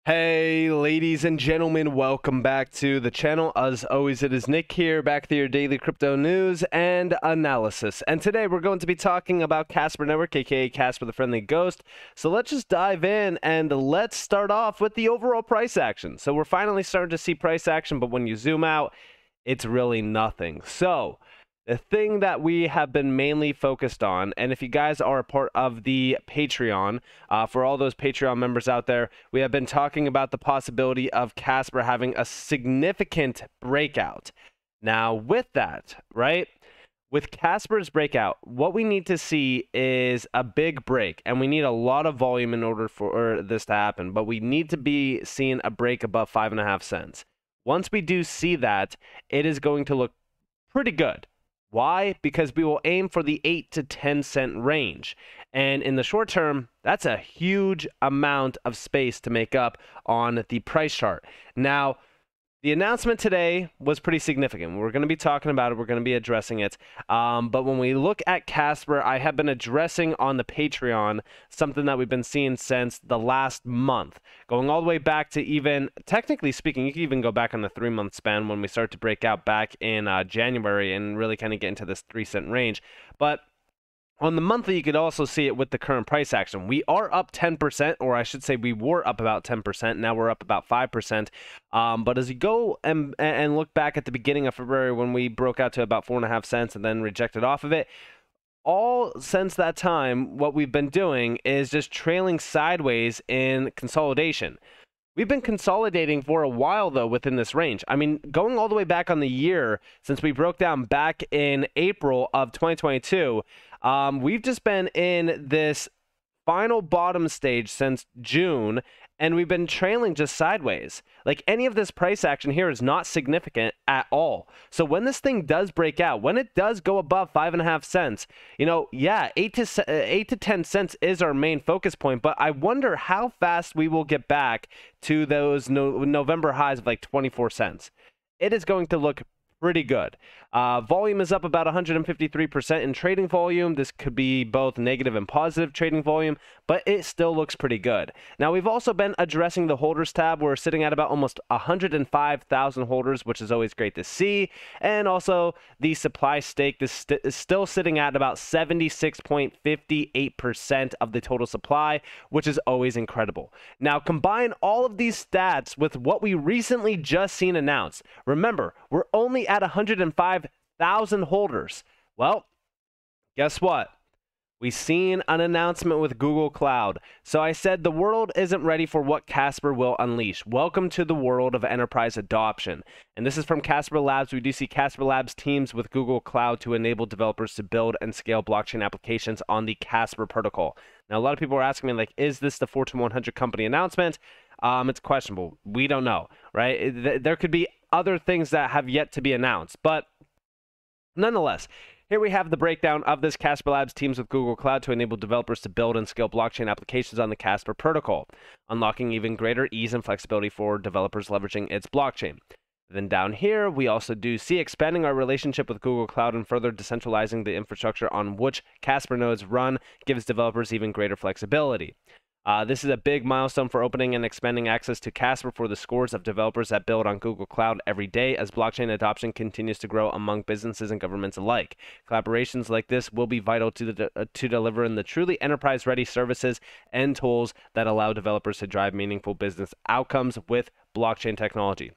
Hey, ladies and gentlemen, welcome back to the channel. As always, it is Nick here, back with your daily crypto news and analysis. And today we're going to be talking about Casper Network, aka Casper the Friendly Ghost. So let's just dive in and let's start off with the overall price action. So we're finally starting to see price action, but when you zoom out, it's really nothing. So the thing that we have been mainly focused on, and if you guys are a part of the Patreon, for all those Patreon members out there, we have been talking about the possibility of Casper having a significant breakout. Now, with that, right, with Casper's breakout, what we need to see is a big break, and we need a lot of volume in order for this to happen, but we need to be seeing a break above 5.5 cents. Once we do see that, it is going to look pretty good. Why? Because we will aim for the 8 to 10 cent range. And in the short term, that's a huge amount of space to make up on the price chart. Now, the announcement today was pretty significant. We're going to be talking about it. We're going to be addressing it. But when we look at Casper, I have been addressing on the Patreon something that we've been seeing since the last month. Going all the way back to even, technically speaking, you can even go back on the 3-month span when we start to break out back in January and really kind of get into this 3-cent range. But on the monthly, you could also see it with the current price action. We are up 10%, or I should say we were up about 10%. Now we're up about 5%. But as you go and look back at the beginning of February when we broke out to about 4.5 cents and then rejected off of it, all since that time, what we've been doing is just trailing sideways in consolidation. We've been consolidating for a while, though, within this range. I mean, going all the way back on the year, since we broke down back in April of 2022, we've just been in this final bottom stage since June, and we've been trailing just sideways. Like, any of this price action here is not significant at all. So when this thing does break out, when it does go above 5.5 cents, you know, yeah, 8 to 10 cents is our main focus point, but I wonder how fast we will get back to those November highs of like 24 cents. It is going to look pretty good. Volume is up about 153% in trading volume. This could be both negative and positive trading volume, but it still looks pretty good. Now, we've also been addressing the holders tab. We're sitting at about almost 105,000 holders, which is always great to see. And also the supply stake is still sitting at about 76.58% of the total supply, which is always incredible. Now, combine all of these stats with what we recently just seen announced. Remember, we're only at 105,000 holders. Well, guess what? We've seen an announcement with Google Cloud. So I said the world isn't ready for what Casper will unleash. Welcome to the world of enterprise adoption. And this is from Casper Labs. We do see Casper Labs teams with Google Cloud to enable developers to build and scale blockchain applications on the Casper protocol. Now, a lot of people are asking me, like, is this the Fortune 100 company announcement? It's questionable. We don't know, right? There could be other things that have yet to be announced. But nonetheless, here we have the breakdown of this Casper Labs teams with Google Cloud to enable developers to build and scale blockchain applications on the Casper protocol, unlocking even greater ease and flexibility for developers leveraging its blockchain. Then down here, we also do see expanding our relationship with Google Cloud and further decentralizing the infrastructure on which Casper nodes run gives developers even greater flexibility. This is a big milestone for opening and expanding access to Casper for the scores of developers that build on Google Cloud every day as blockchain adoption continues to grow among businesses and governments alike. Collaborations like this will be vital to delivering the truly enterprise-ready services and tools that allow developers to drive meaningful business outcomes with blockchain technology.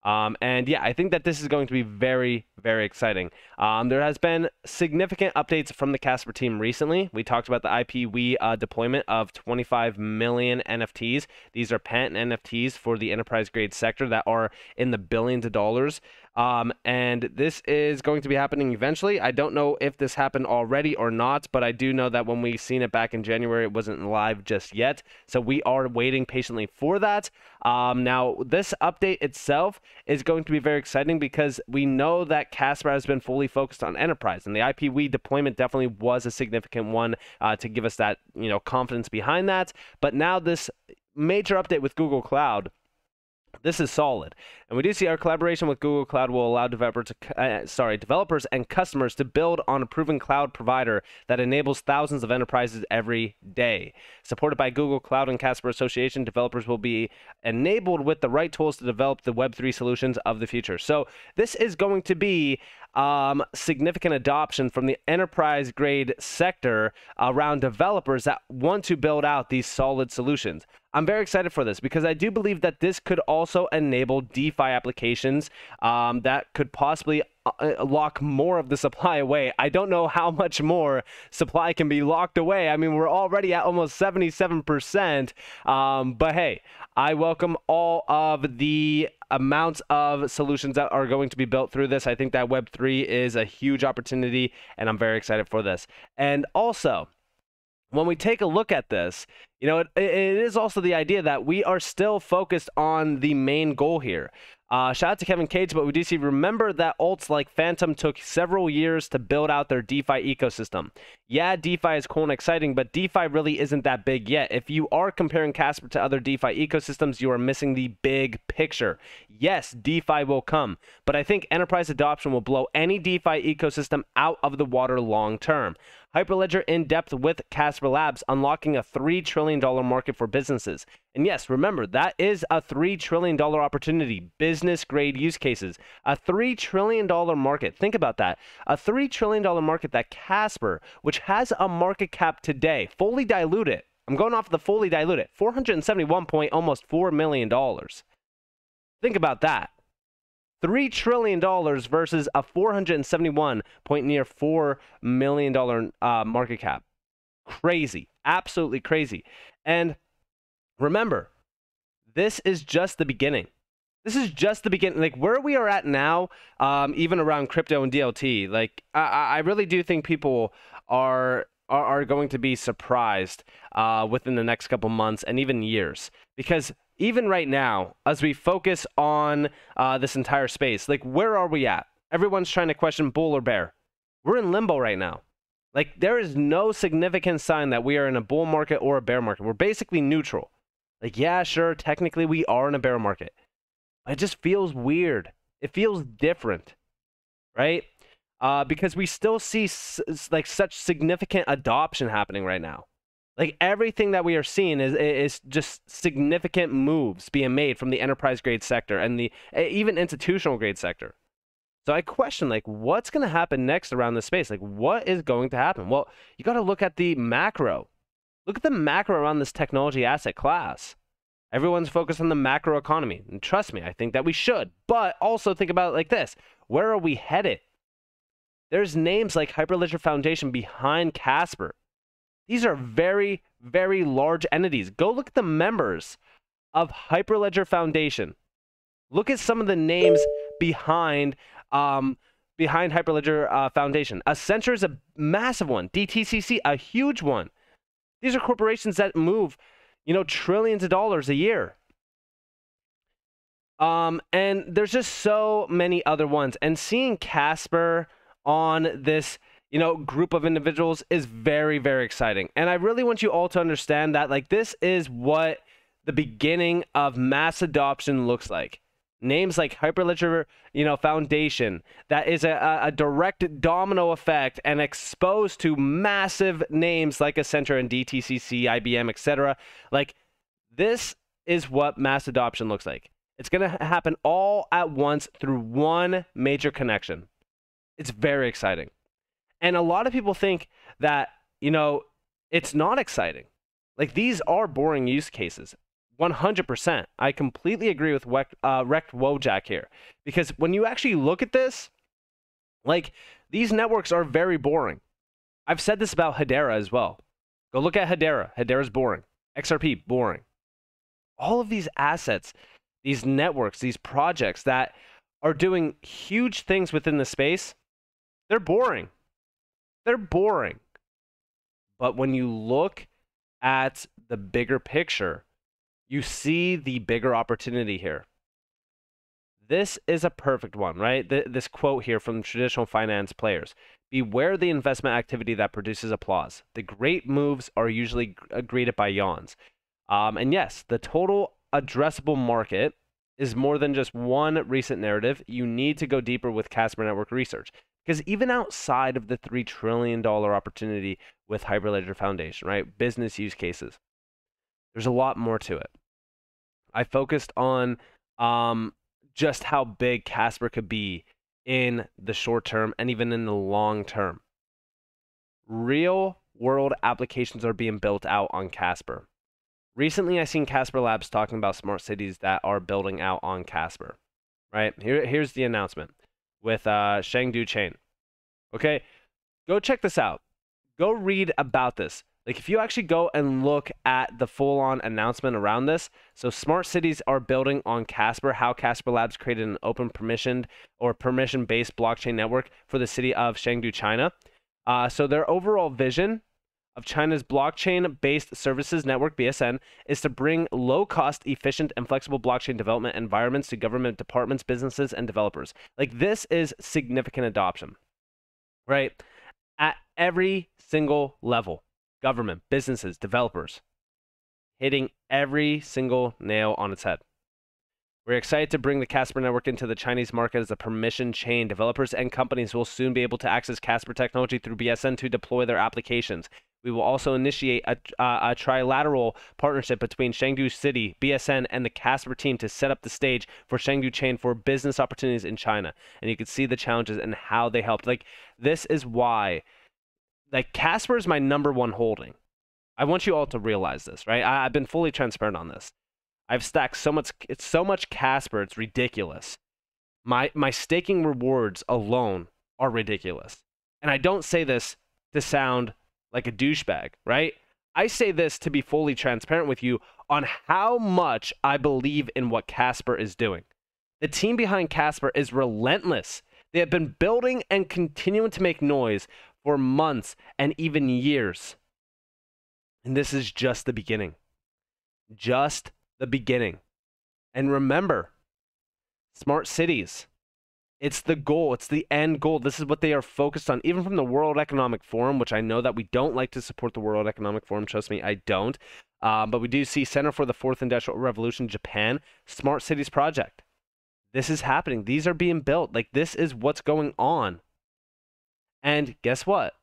And yeah, I think that this is going to be very, very exciting. There has been significant updates from the Casper team recently. We talked about the IPv deployment of 25 million NFTs. These are patent NFTs for the enterprise grade sector that are in the billions of dollars. And this is going to be happening eventually. I don't know if this happened already or not, but I do know that when we seen it back in January, it wasn't live just yet. So we are waiting patiently for that. Now, this update itself is going to be very exciting because we know that Casper has been fully focused on enterprise, and the IPv deployment definitely was a significant one to give us that, confidence behind that. But now this major update with Google Cloud This is solid. And we do see our collaboration with Google Cloud will allow developers and customers to build on a proven cloud provider that enables thousands of enterprises every day. Supported by Google Cloud and Casper Association, developers will be enabled with the right tools to develop the Web3 solutions of the future. So this is going to be significant adoption from the enterprise grade sector around developers that want to build out these solid solutions. I'm very excited for this because I do believe that this could also enable DeFi applications that could possibly lock more of the supply away. I don't know how much more supply can be locked away. I mean, we're already at almost 77%. But hey, I welcome all of the amounts of solutions that are going to be built through this. I think that Web3 is a huge opportunity, and I'm very excited for this. And also, when we take a look at this, you know, it is also the idea that we are still focused on the main goal here. Shout out to Kevin Cage, but we do see, remember that alts like Phantom took several years to build out their DeFi ecosystem. Yeah, DeFi is cool and exciting, but DeFi really isn't that big yet. If you are comparing Casper to other DeFi ecosystems, you are missing the big picture. Yes, DeFi will come, but I think enterprise adoption will blow any DeFi ecosystem out of the water long term. Hyperledger in depth with Casper Labs, unlocking a $3 trillion market for businesses. And yes, remember, that is a $3 trillion opportunity, business grade use cases. A $3 trillion market. Think about that. A $3 trillion market that Casper, which has a market cap today, fully diluted. I'm going off the fully diluted, almost $4 million. Think about that. $3 trillion versus a near $4 million market cap. Crazy. Absolutely crazy. And remember, this is just the beginning. This is just the beginning. Like, where we are at now, even around crypto and DLT, like, I really do think people are going to be surprised within the next couple months and even years. Because even right now, as we focus on this entire space, like, where are we at? Everyone's trying to question bull or bear. We're in limbo right now. Like, there is no significant sign that we are in a bull market or a bear market. We're basically neutral. Like, yeah, sure, technically we are in a bear market. It just feels weird. It feels different, right? Because we still see like such significant adoption happening right now. Like, everything that we are seeing is just significant moves being made from the enterprise grade sector and the even institutional grade sector. So I question, like, what's going to happen next around this space? Like, what is going to happen? Well, you got to look at the macro. Look at the macro around this technology asset class. Everyone's focused on the macro economy. And trust me, I think that we should. But also think about it like this. Where are we headed? There's names like Hyperledger Foundation behind Casper. These are very, very large entities. Go look at the members of Hyperledger Foundation. Look at some of the names behind Hyperledger Foundation. Accenture is a massive one. DTCC, a huge one. These are corporations that move, you know, trillions of dollars a year. And there's just so many other ones. And seeing Casper on this, you know, group of individuals is very, very exciting. And I really want you all to understand that, like, this is what the beginning of mass adoption looks like. Names like Hyperledger, you know, Foundation, that is a direct domino effect and exposed to massive names like Accenture and DTCC, IBM, etc. Like, this is what mass adoption looks like. It's going to happen all at once through one major connection. It's very exciting. And a lot of people think that, you know, it's not exciting. Like, these are boring use cases. 100%. I completely agree with Wrecked Wojak here. Because when you actually look at this, like, these networks are very boring. I've said this about Hedera as well. Go look at Hedera. Hedera's boring. XRP, boring. All of these assets, these networks, these projects that are doing huge things within the space, they're boring. They're boring. But when you look at the bigger picture, you see the bigger opportunity here. This is a perfect one, right? This quote here from traditional finance players. Beware the investment activity that produces applause. The great moves are usually greeted by yawns. And yes, the total addressable market is more than just one recent narrative. You need to go deeper with Casper Network research. Because even outside of the $3 trillion opportunity with Hyperledger Foundation, right? Business use cases, there's a lot more to it. I focused on just how big Casper could be in the short term and even in the long term. Real world applications are being built out on Casper. Recently, I seen Casper Labs talking about smart cities that are building out on Casper. Right? Here's the announcement with Chengdu Chain. Okay, go check this out. Go read about this. Like, if you actually go and look at the full-on announcement around this, so smart cities are building on Casper, how Casper Labs created an open permissioned or permission-based blockchain network for the city of Chengdu, China. So their overall vision of China's blockchain-based services network, BSN, is to bring low-cost, efficient, and flexible blockchain development environments to government departments, businesses, and developers. Like, this is significant adoption, right? At every single level. Government, businesses, developers, hitting every single nail on its head. We're excited to bring the Casper network into the Chinese market as a permission chain. Developers and companies will soon be able to access Casper technology through BSN to deploy their applications. We will also initiate a trilateral partnership between Chengdu City, BSN, and the Casper team to set up the stage for Chengdu Chain for business opportunities in China. And you can see the challenges and how they helped. Like, this is why, like, Casper is my #1 holding. I want you all to realize this, right? I've been fully transparent on this. I've stacked so much Casper, it's ridiculous. My staking rewards alone are ridiculous. And I don't say this to sound like a douchebag, right? I say this to be fully transparent with you on how much I believe in what Casper is doing. The team behind Casper is relentless. They have been building and continuing to make noise for months and even years. And this is just the beginning. Just the beginning. And remember, smart cities, it's the goal. It's the end goal. This is what they are focused on, even from the World Economic Forum, which I know that we don't like to support the World Economic Forum. Trust me, I don't. But we do see Center for the Fourth Industrial Revolution, Japan, Smart Cities Project. This is happening. These are being built. Like, this is what's going on. And guess what?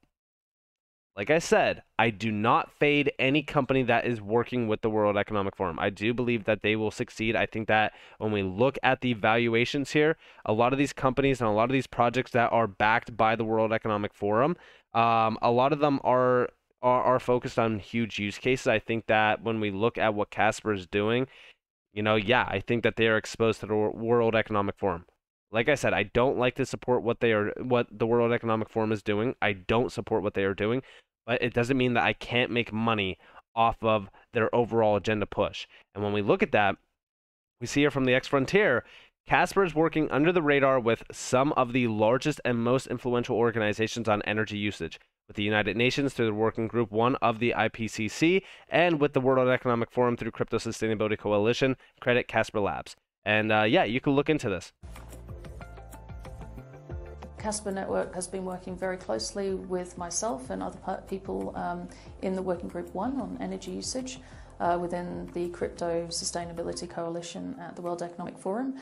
Like I said, I do not fade any company that is working with the World Economic Forum. I do believe that they will succeed. I think that when we look at the valuations here, a lot of these companies and a lot of these projects that are backed by the World Economic Forum, a lot of them are focused on huge use cases. I think that when we look at what Casper is doing, you know, yeah, I think that they are exposed to the World Economic Forum. Like I said, I don't like to support what the World Economic Forum is doing. I don't support what they are doing, but it doesn't mean that I can't make money off of their overall agenda push. And when we look at that, we see here from the X Frontier, Casper is working under the radar with some of the largest and most influential organizations on energy usage, with the United Nations through the Working Group 1 of the IPCC, and with the World Economic Forum through Crypto Sustainability Coalition. Credit Casper Labs. And yeah, you can look into this. Casper Network has been working very closely with myself and other people in the Working Group 1 on energy usage within the Crypto Sustainability Coalition at the World Economic Forum.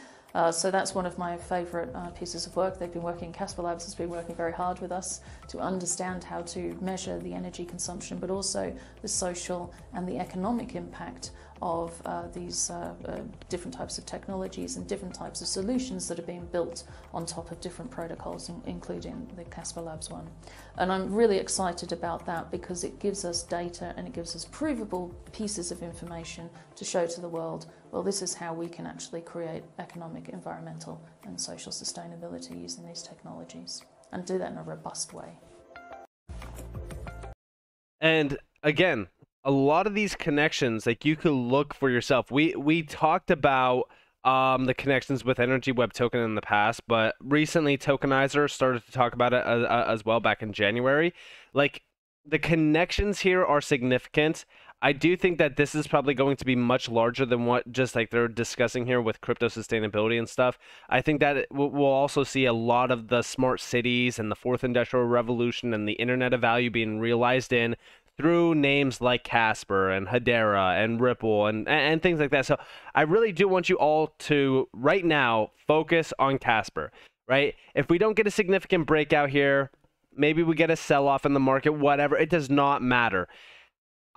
So that's one of my favourite pieces of work. They've been working, Casper Labs has been working very hard with us to understand how to measure the energy consumption, but also the social and the economic impact of these different types of technologies and different types of solutions that are being built on top of different protocols, including the Casper Labs one. And I'm really excited about that because it gives us data and it gives us provable pieces of information to show to the world, well, this is how we can actually create economic, environmental and social sustainability using these technologies, and do that in a robust way. And again, a lot of these connections, like, you could look for yourself. We talked about the connections with Energy Web Token in the past, but recently Tokenizer started to talk about it as well back in January. Like, the connections here are significant. I do think that this is probably going to be much larger than what just like they're discussing here with crypto sustainability and stuff. I think that we'll also see a lot of the smart cities and the fourth industrial revolution and the internet of value being realized in through names like Casper and Hedera and Ripple and things like that. So I really do want you all to, right now, focus on Casper, right? If we don't get a significant breakout here, maybe we get a sell-off in the market, whatever. It does not matter.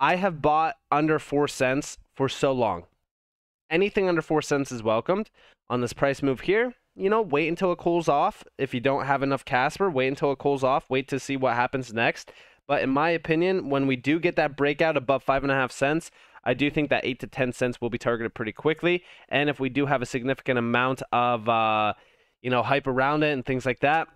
I have bought under 4 cents for so long. Anything under 4 cents is welcomed. On this price move here, you know, wait until it cools off. If you don't have enough Casper, wait until it cools off. Wait to see what happens next. But in my opinion, when we do get that breakout above 5.5 cents, I do think that 8 to 10 cents will be targeted pretty quickly. And if we do have a significant amount of, hype around it and things like that,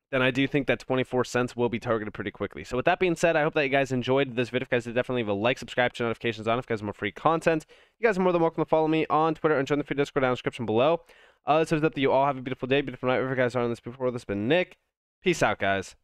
then I do think that 24 cents will be targeted pretty quickly. So with that being said, I hope that you guys enjoyed this video. If you guys did, definitely leave a like, subscribe, turn notifications on if you guys want more free content. You guys are more than welcome to follow me on Twitter and join the free Discord down in the description below. Let's hope that you all have a beautiful day, beautiful night. Wherever you guys are on this before, this has been Nick. Peace out, guys.